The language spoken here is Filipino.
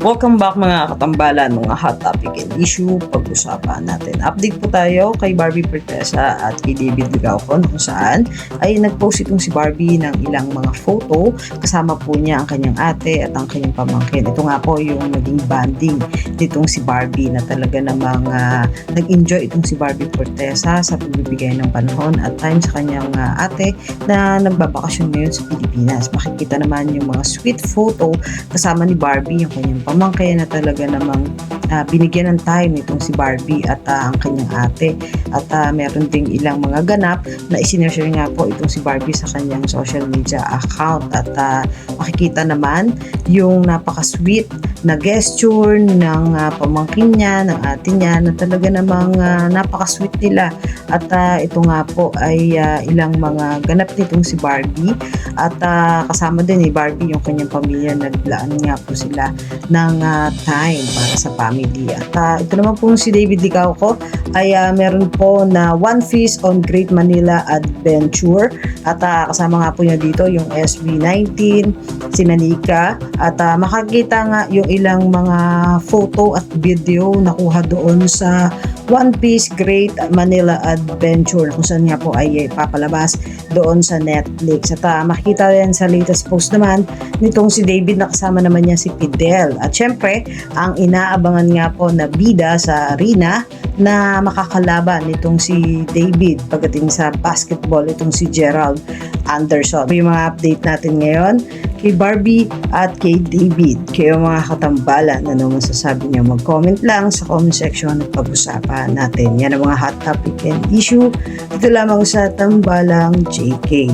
Welcome back mga katambalan, mga hot topic and issue. Pag-usapan natin. Update po tayo kay Barbie Pertesa at kay David Ligaucon kung saan ay nag-post itong si Barbie ng ilang mga photo. Kasama po niya ang kanyang ate at ang kanyang pamangkin. Ito nga po yung naging banding nitong si Barbie na talaga namang nag-enjoy itong si Barbie Pertesa sa pagbibigay ng panahon at time sa kanyang ate na nagbabakasyon ngayon sa Pilipinas. Makikita naman yung mga sweet photo kasama ni Barbie, yung kanyang pamangkin na talaga namang binigyan ng time nitong si Barbie at ang kanyang ate. At meron ding ilang mga ganap na isineshare nga po itong si Barbie sa kanyang social media account. At makikita naman yung napaka-sweet na gesture ng pamangkin niya, ng ate niya na talaga namang napaka-sweet nila. At ito nga po ay ilang mga ganap nitong si Barbie. At kasama din ni Barbie yung kanyang pamilya, naglaan nga po sila ng time para sa family. At ito naman po si David Ligauco ay meron po na One Feast on Great Manila Adventure. At kasama nga po niya dito yung SB19, si Nanika. At makakita nga yung ilang mga photo at video nakuha doon sa One Piece Great Manila Adventure kung saan nga po ay papalabas doon sa Netflix. At makikita rin sa latest post naman nitong si David na kasama naman niya si Fidel. At syempre, ang inaabangan nga po na bida sa arena na makakalaban nitong si David pagdating sa basketball, itong si Gerald Anderson. Yung mga update natin ngayon kay Barbie at kay David. Kayo mga katambalan, ano masasabi niyo? Mag-comment lang sa comment section at pag-usapan natin. Yan ang mga hot topic and issue dito lamang sa Tambalang JK.